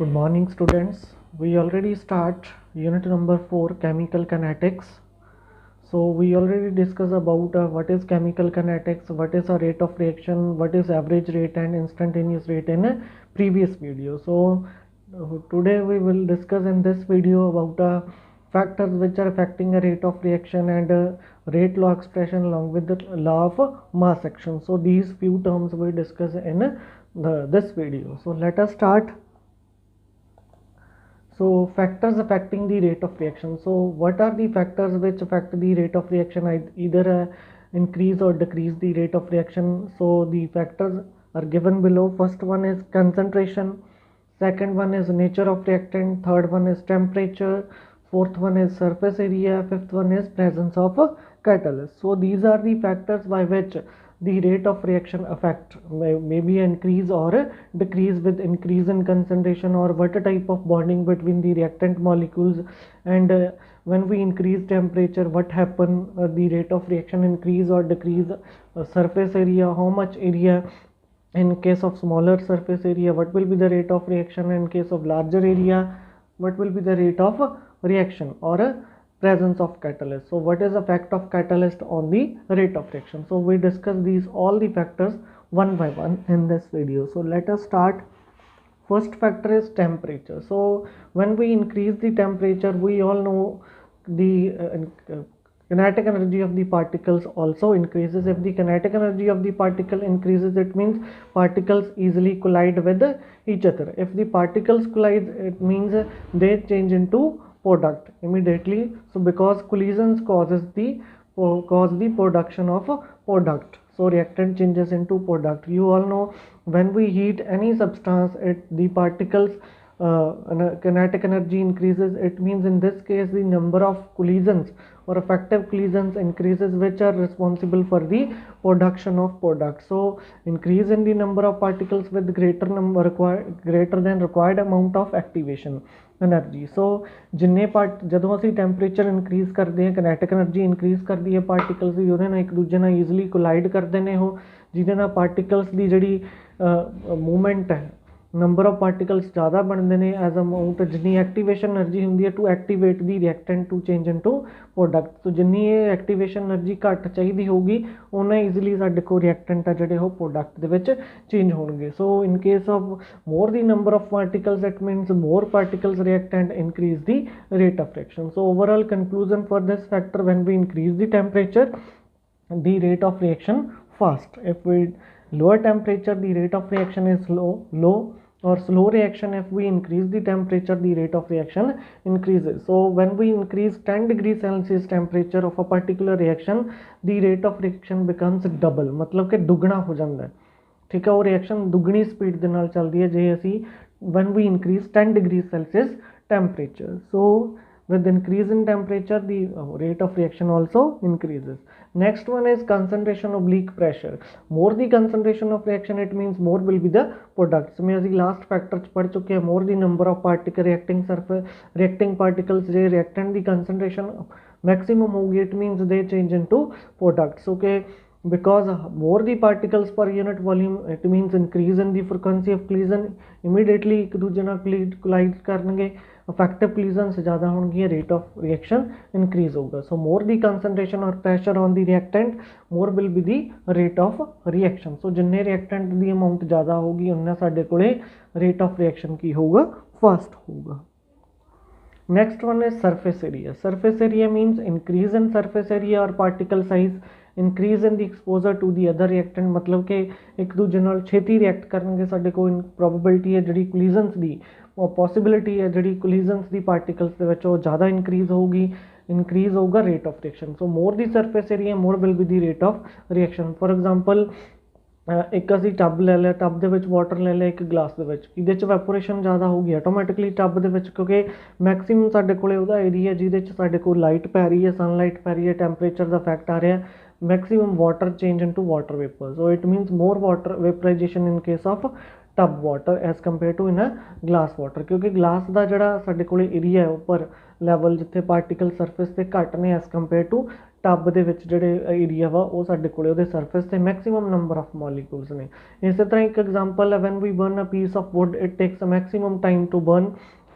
Good morning, students. We already start unit number 4, chemical kinetics. So we already discussed about what is chemical kinetics, what is a rate of reaction, what is average rate and instantaneous rate in a previous video. So today we will discuss in this video about factors which are affecting a rate of reaction and rate law expression along with the law of mass action. So these few terms we discuss in this video. So let us start. So factors affecting the rate of reaction. So what are the factors which affect the rate of reaction, either increase or decrease the rate of reaction? So the factors are given below. First one is concentration, second one is nature of reactant, third one is temperature, fourth one is surface area, fifth one is presence of a catalyst. So these are the factors by which the rate of reaction affect maybe increase or decrease with increase in concentration, or what type of bonding between the reactant molecules, and when we increase temperature, what happen, the rate of reaction increase or decrease, surface area, how much area. In case of smaller surface area, what will be the rate of reaction? In case of larger area, what will be the rate of reaction or presence of catalyst? So what is the effect of catalyst on the rate of reaction? So we discuss these all the factors one by one in this video. So let us start. First factor is temperature. So when we increase the temperature, we all know the kinetic energy of the particles also increases. If the kinetic energy of the particle increases, it means particles easily collide with each other. If the particles collide, it means they change into product immediately. So because collisions cause the production of a product, so reactant changes into product. You all know when we heat any substance, the particles kinetic energy increases. It means in this case the number of collisions or effective collisions increases, which are responsible for the production of product. So increase in the number of particles with greater than required amount of activation energy. So जिन्ने ਜਦੋਂ ਅਸੀਂ temperature increase ਕਰਦੇ ਹਾਂ, ਕਿਨੈਟਿਕ energy increase ਕਰਦੀ ਹੈ particles ਦੀ, ਉਹਦੇ ਨਾਲ ਇੱਕ ਦੂਜੇ ਨਾਲ ਈਜ਼ੀਲੀ ਕੋਲਾਈਡ ਕਰਦੇ ਨੇ ਉਹ, ਜਿਹਦੇ ਨਾਲ ਪਾਰਟੀਕਲਸ ਦੀ ਜਿਹੜੀ ਮੂਵਮੈਂਟ ਹੈ, ਨੰਬਰ ਆਫ ਪਾਰਟੀਕਲਸ ज़्यादा ਬਣਦੇ ਨੇ ਐਜ਼ ਅਮਾਊਂਟ ਜਿੰਨੀ ਐਕਟੀਵੇਸ਼ਨ એનર્ਜੀ ਹੁੰਦੀ ਹੈ to activate the reactant to change into product. So ਜਿੰਨੀ ਇਹ ਐਕਟੀਵੇਸ਼ਨ એનર્ਜੀ ਘੱਟ ਚਾਹੀਦੀ ਹੋਊਗੀ, ਉਹਨਾਂ ਈਜ਼ੀਲੀ ਸਾਡੇ ਕੋਲ ਰਿਐਕਟੈਂਟ ਆ ਜਿਹੜੇ ਉਹ ਪ੍ਰੋਡਕਟ ਦੇ ਵਿੱਚ ਚੇਂਜ ਹੋਣਗੇ. So in case of more the number of particles, that means more particles react and increase the rate of reaction. So overall conclusion for this factor, when we increase the temperature, the rate of reaction fast. If we lower temperature, the rate of reaction is low or slow reaction. If we increase the temperature, the rate of reaction increases. So when we increase 10 degrees Celsius temperature of a particular reaction, the rate of reaction becomes double, मतलब कि दुगना हो जाता है. ठीक है, वो reaction दुगनी स्पीड ਦੇ ਨਾਲ ਚੱਲਦੀ ਹੈ ਜੇ ਅਸੀਂ when we increase 10 degrees Celsius temperature. So with increase in temperature, the rate of reaction also increases. Next one is concentration oblique pressure. More the concentration of reaction, it means more will be the product. So ਅਸੀਂ last factor ਚ ਪੜ ਚੁੱਕੇ ਹਾਂ, more the number of particle reacting particles, ਜੇ reactant ਦੀ concentration maximum ਹੋਊਗੀ, it means they change into products. Okay, because more the particles per unit volume, it means increase in the frequency of collision. immediately ਇੱਕ ਦੂਜੇ ਨਾਲ collide ਕਰਨਗੇ, effective collisions ज़्यादा होंगी, rate of reaction increase होगा. So more the concentration or pressure on the reactant, more will be the rate of reaction. So जिन्ने reactant ਦੀ amount ज़्यादा होगी, उन्ना साढ़े कोले rate of reaction की होगा, fast होगा. Next one is surface area. Surface area means increase in surface area or particle size, increase in the exposure to the other reactant. मतलब कि एक दूजे नाल छेती रिएक्ट करनगे, साडे कोल प्रोबेबिलिटी है जिहड़ी कोलिजन्स दी, पॉसिबिलिटी है जिहड़ी कोलिजन्स दी पार्टिकल्स दे विच, वो ज़्यादा इंक्रीज होगी, इंक्रीज होगा rate of reaction. So more the surface area, more will be the rate of reaction. For example ਇੱਕ ਅਸੀਂ ਟੱਬ ਲੈ ਲਿਆ, ਟੱਬ ਦੇ ਵਿੱਚ ਵਾਟਰ ਲੈ ਲਿਆ ਇੱਕ ਗਲਾਸ ਦੇ ਵਿੱਚ, ਇਹਦੇ 'ਚ ਵੈਪੋਰੇਸ਼ਨ ਜ਼ਿਆਦਾ ਹੋਊਗੀ ਆਟੋਮੈਟਿਕਲੀ ਟੱਬ ਦੇ ਵਿੱਚ, ਕਿਉਂਕਿ ਮੈਕਸਿਮਮ ਸਾਡੇ ਕੋਲ ਉਹਦਾ ਏਰੀਆ ਜਿਹਦੇ 'ਚ ਸਾਡੇ ਕੋਲ ਲਾਈਟ ਪੈ ਰਹੀ ਹੈ, ਸਨਲਾਈਟ ਪੈ ਰਹੀ ਹੈ, ਟੈਂਪਰੇਚਰ ਦਾ ਇਫੈਕਟ ਆ ਰਿਹਾ, maximum water change into water vapor. So it means more water vaporization in case of tub water as compared to in a glass water, क्योंकि glass ਦਾ ਜਿਹੜਾ ਸਾਡੇ ਕੋਲ ਏਰੀਆ ਹੈ ਉੱਪਰ ਲੈਵਲ ਜਿੱਥੇ ਪਾਰਟੀਕਲ ਸਰਫੇਸ ਤੇ ਘੱਟ ਨੇ as compared to ਟੱਬ ਦੇ ਵਿੱਚ ਜਿਹੜੇ ਏਰੀਆ ਵਾ ਉਹ ਸਾਡੇ ਕੋਲੇ ਉਹਦੇ ਸਰਫੇਸ ਤੇ ਮੈਕਸਿਮਮ ਨੰਬਰ ਆਫ ਮੋਲੀਕੂਲਸ ਨੇ। ਇਸੇ ਤਰ੍ਹਾਂ ਇੱਕ ਐਗਜ਼ਾਮਪਲ ਹੈ when we burn a piece of wood it takes a maximum time to burn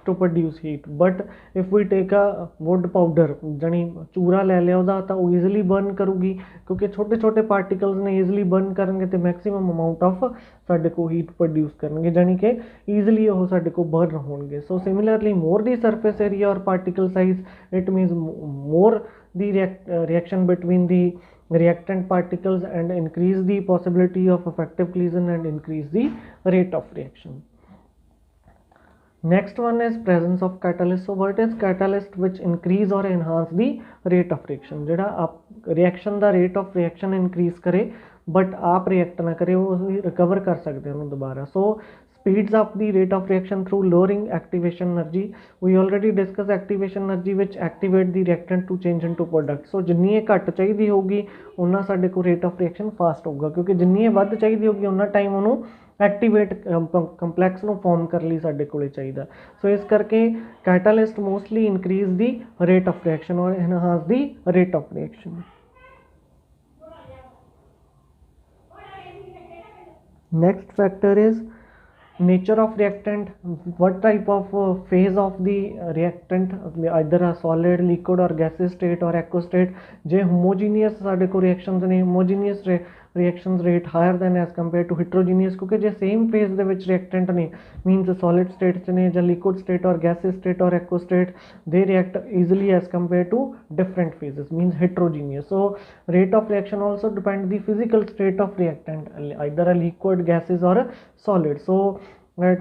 to produce heat, but if we take a wood powder ਜਾਨੀ ਚੂਰਾ ਲੈ ਲਿਆ ਉਹਦਾ ਤਾਂ ਉਹ ਈਜ਼ੀਲੀ ਬਰਨ ਕਰੂਗੀ ਕਿਉਂਕਿ ਛੋਟੇ ਛੋਟੇ ਪਾਰਟੀਕਲਸ ਨੇ ਈਜ਼ੀਲੀ ਬਰਨ ਕਰਨਗੇ ਤੇ ਮੈਕਸਿਮਮ ਅਮਾਊਂਟ ਆਫ ਸਾਡੇ ਕੋਲ ਹੀਟ ਪ੍ਰੋਡਿਊਸ ਕਰਨਗੇ ਜਾਨੀ ਕਿ ਈਜ਼ੀਲੀ ਉਹ ਸਾਡੇ ਕੋਲ ਬਰਨ ਹੋਣਗੇ। ਸੋ ਸਿਮਿਲਰਲੀ ਮੋਰ ਦੀ ਸਰਫੇਸ ਏਰੀਆ ਔਰ particle size it means more the reaction between the reactant particles and increase the possibility of effective collision and increase the rate of reaction. Next one is presence of catalyst. So what is catalyst which increase or enhance the rate of reaction? ਜਿਹੜਾ reaction the rate of reaction increase करे but आप react ना करे वो recover कर सकते हैं दोबारा। So speeds up the rate of reaction through lowering activation energy. We already discussed activation energy which activate the reactant to change into product. So जिन्नी ये घट चाहिए होगी उन्ना साडे को rate of reaction fast होगा क्योंकि जिन्नी ये वध चाहिए होगी उन्ना टाइम उन्हों एक्टिवेट कंपलैक्स ਨੂੰ फॉर्म कर ਲਈ ਸਾਡੇ ਕੋਲੇ ਚਾਹੀਦਾ। सो इस करके catalyst mostly increase the rate of reaction और enhance the rate of reaction. Next factor is nature of reactant, what type of phase of the reactant, either a solid, liquid or gaseous state or aqueous state। J homogeneous साडे को reactions ने homogeneous reactions rate higher than as compared to heterogeneous क्योंकि जे same phase दे विच reactant ने means solid state च ने या liquid state or gaseous state or aqueous state they react easily as compared to different phases means heterogeneous। so rate of reaction also depend the physical state of reactant, either a liquid, gases or a solid। so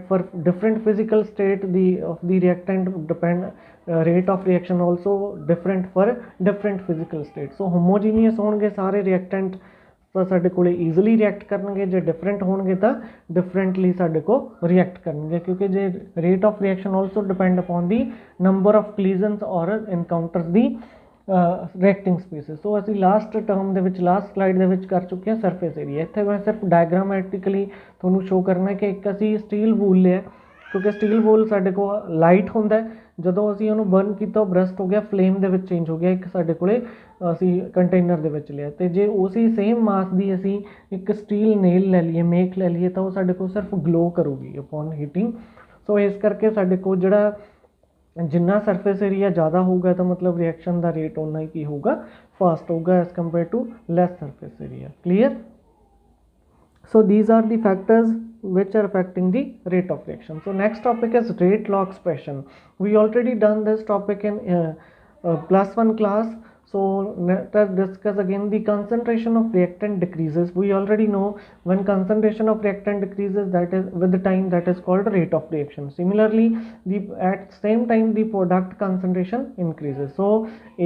for different physical state of the reactant depend rate of reaction also different for different physical state। so homogeneous होंगे सारे reactant तो साडे कोले easily react करनगे, जे different होंगे तो differently साडे को रिएक्ट करनगे क्योंकि जे rate of reaction also depend upon the number of collisions और encounters the reacting species. So असी लास्ट टर्म दे विच लास्ट स्लाइड दे विच कर चुके हैं सरफेस एरिया। इत्थे मैं सिर्फ डायग्रामैटिकली तुहानूं शो करना है कि एक असी स्टील वूल लिया क्योंकि स्टील वूल साडे को लाइट होंदा है ਜਦੋਂ ਅਸੀਂ ਉਹਨੂੰ ਬਰਨ ਕੀਤਾ ਬਰਸਟ ਹੋ ਗਿਆ ਫਲੇਮ ਦੇ ਵਿੱਚ ਚੇਂਜ ਹੋ ਗਿਆ ਇੱਕ ਸਾਡੇ ਕੋਲੇ ਅਸੀਂ ਕੰਟੇਨਰ ਦੇ ਵਿੱਚ ਲਿਆ ਤੇ ਜੇ ਉਸੇ ਸੇਮ ਮਾਸ ਦੀ ਅਸੀਂ ਇੱਕ ਸਟੀਲ ਨੇਲ ਲੈ ਲਈਏ ਮੇਕ ਲੈ ਲਈਏ ਤਾਂ ਉਹ ਸਾਡੇ ਕੋਲ ਸਿਰਫ ਗਲੋ ਕਰੂਗੀ ਅਪੋਨ ਹੀਟਿੰਗ। ਸੋ ਇਸ ਕਰਕੇ ਸਾਡੇ ਕੋਲ ਜਿਹੜਾ ਜਿੰਨਾ ਸਰਫੇਸ ਏਰੀਆ ਜ਼ਿਆਦਾ ਹੋਊਗਾ ਤਾਂ ਮਤਲਬ ਰਿਐਕਸ਼ਨ ਦਾ ਰੇਟ ਉਨਾ ਹੀ ਕੀ ਹੋਊਗਾ ਫਾਸਟ ਹੋਊਗਾ as compare to less surface area. Clear. So these are the factors which are affecting the rate of reaction. So next topic is rate law expression. We already done this topic in +1 class. So let us discuss again. The concentration of reactant decreases. We already know when concentration of reactant decreases, that is with the time, that is called rate of reaction. Similarly, at same time the product concentration increases. So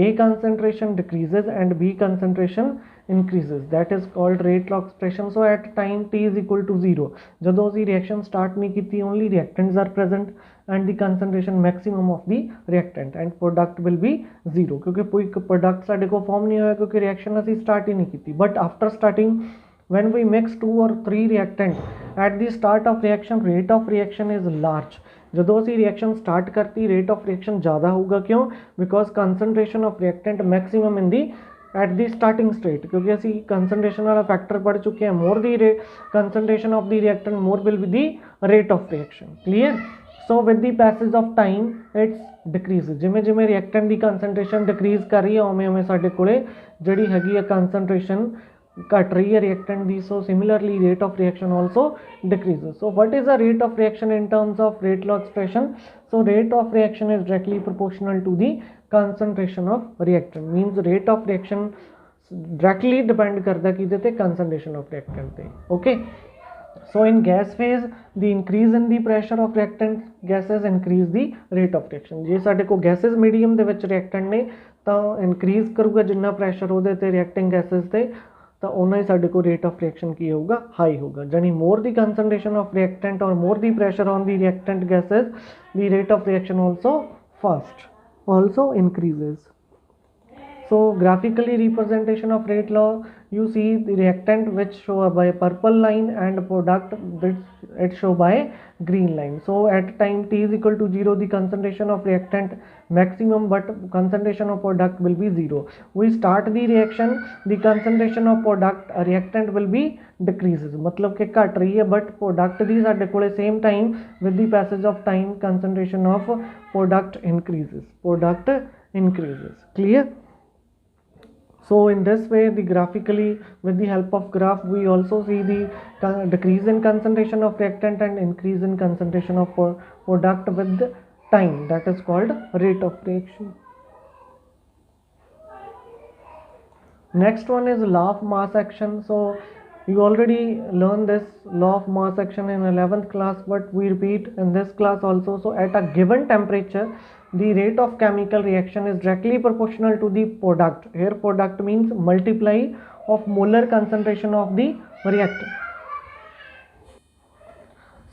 A concentration decreases and B concentration increases, that is called rate law expression। so at time t is equal to 0 ਜਦੋਂ ਅਸੀਂ reaction start ਨਹੀਂ ਕੀਤੀ only reactants are present and the concentration maximum of the reactant and product will be 0 ਕਿਉਂਕਿ ਕੋਈ product ਸਾਡੇ ਕੋਲ form ਨਹੀਂ ਹੋਇਆ ਕਿਉਂਕਿ reaction ਅਸੀਂ start ਹੀ ਨਹੀਂ ਕੀਤੀ। but after starting when we mix 2 or 3 reactant at the start of reaction rate of reaction is large। ਜਦੋਂ ਅਸੀਂ reaction start ਕਰਤੀ rate of reaction ਜ਼ਿਆਦਾ ਹੋਊਗਾ ਕਿਉਂ because concentration of reactant maximum in the at the starting state क्योंकि असी concentration वाला factor पढ़ चुके हैं more the concentration of the reactant more will be the rate of reaction। clear। so with the passage of time it's decreases जिमें जिमें reactant की concentration decrease कर रही है उमें उमें साडे कोले जिहड़ी हैगी है concentration घट रही है reactant the. so similarly rate of reaction also decreases। so what is the rate of reaction in terms of rate law expression? so rate of reaction is directly proportional to the concentration of reactant means rate of reaction directly depend करता किधे ते concentration of reactant ते। okay। so in gas phase the increase in the pressure of reactant gases increase the rate of reaction। जे साडे को gases medium दे विच reactant ने तां increase करूगा जिन्ना pressure ओदे ते reacting gases ते ਤਾਂ ਉਹਨਾਂ ਹੀ ਸਾਡੇ ਕੋਲ ਰੇਟ ਆਫ ਰਿਐਕਸ਼ਨ ਕੀ ਹੋਊਗਾ ਹਾਈ ਹੋਊਗਾ ਜਾਨੀ ਮੋਰ ਦੀ ਕੰਸਨਟ੍ਰੇਸ਼ਨ of reactant or more the pressure on the reactant gases the rate of reaction also fast also increases। so graphically representation of rate law you see the reactant which show by purple line and product which it show by green line. So at time t is equal to 0, the concentration of reactant maximum, but concentration of product will be 0. We start the reaction, the concentration of product reactant will be decreases, मतलब कि घट रही है, but product दी साडे कोले same time with the passage of time concentration of product increases. Clear? So in this way, the graphically with the help of graph we also see the decrease in concentration of reactant and increase in concentration of product with the time, that is called rate of reaction. Next one is law of mass action. So you already learned this law of mass action in 11th class, but we repeat in this class also. So at a given temperature, the rate of chemical reaction is directly proportional to the product. Here product means multiply of molar concentration of the reactant.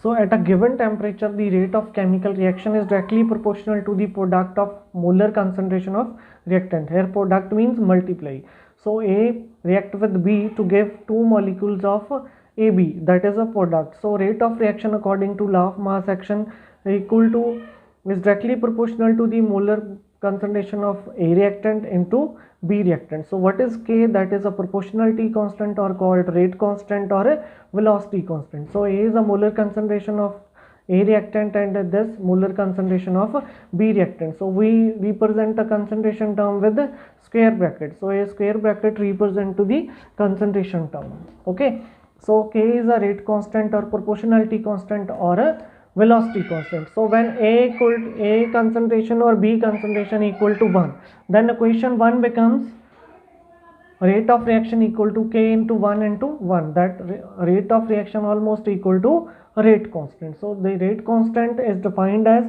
So at a given temperature, the rate of chemical reaction is directly proportional to the product of molar concentration of reactant. Here product means multiply. So A react with B to give 2 molecules of AB, that is a product. So rate of reaction according to law of mass action is directly proportional to the molar concentration of A reactant into B reactant. So what is K? That is a proportionality constant or called rate constant or a velocity constant. So A is a molar concentration of A reactant and this molar concentration of B reactant. So we represent a concentration term with the square bracket. So a square bracket represent to the concentration term. Okay. So K is a rate constant or proportionality constant or a velocity constant. So when A concentration or B concentration equal to 1, then equation 1 becomes rate of reaction equal to K into 1 into 1. That rate of reaction almost equal to rate constant. So the rate constant is defined as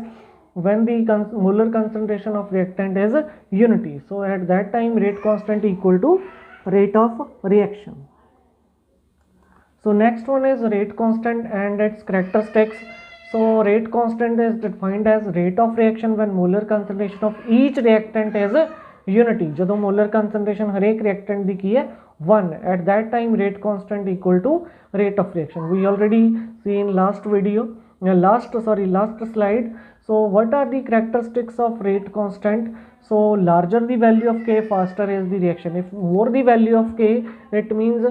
when the molar concentration of reactant is unity. So at that time rate constant equal to rate of reaction. So next one is rate constant and its characteristics. So rate constant is defined as rate of reaction when molar concentration of each reactant is unity. जदों molar concentration हर एक reactant दी की है 1, at that time rate constant equal to rate of reaction. We already see in last video, last slide. So what are the characteristics of rate constant? So larger the value of K, faster is the reaction. If more the value of K, it means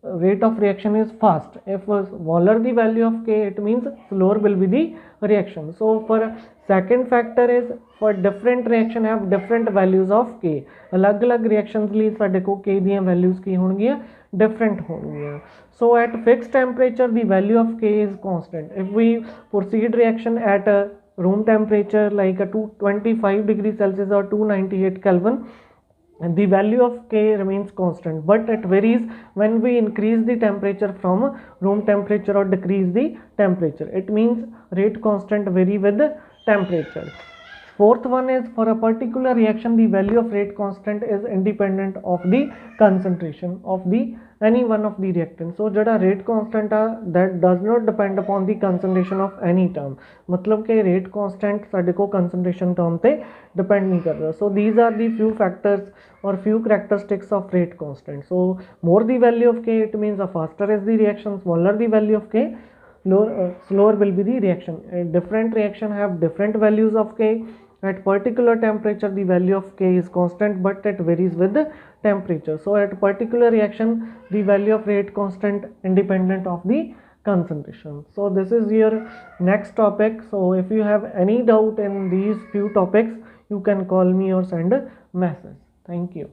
rate of reaction is fast. If smaller the value of K, it means slower will be the reaction. So for second factor is for different reaction have different values of K. अलग अलग reactions लिए साढ़े को K दियाँ values की होंगी different होंगी. So at fixed temperature the value of K is constant. If we proceed reaction at a room temperature like a 225 degrees Celsius or 298 Kelvin, and the value of K remains constant, but it varies when we increase the temperature from room temperature or decrease the temperature. It means rate constant vary with the temperature. Fourth one is for a particular reaction the value of rate constant is independent of the concentration of the any one of the reactant. So जड़ा rate constant that does not depend upon the concentration of any term. मतलब के rate constant साढ़े को concentration term पे depend नहीं कर रहा. So these are the few factors or few characteristics of rate constant. So more the value of K, it means a faster is the reaction. Smaller the value of K, slower will be the reaction. Different reaction have different values of K. At particular temperature the value of K is constant, but it varies with the temperature. So at particular reaction the value of rate constant independent of the concentration. So this is your next topic. So if you have any doubt in these few topics, you can call me or send a message. Thank you.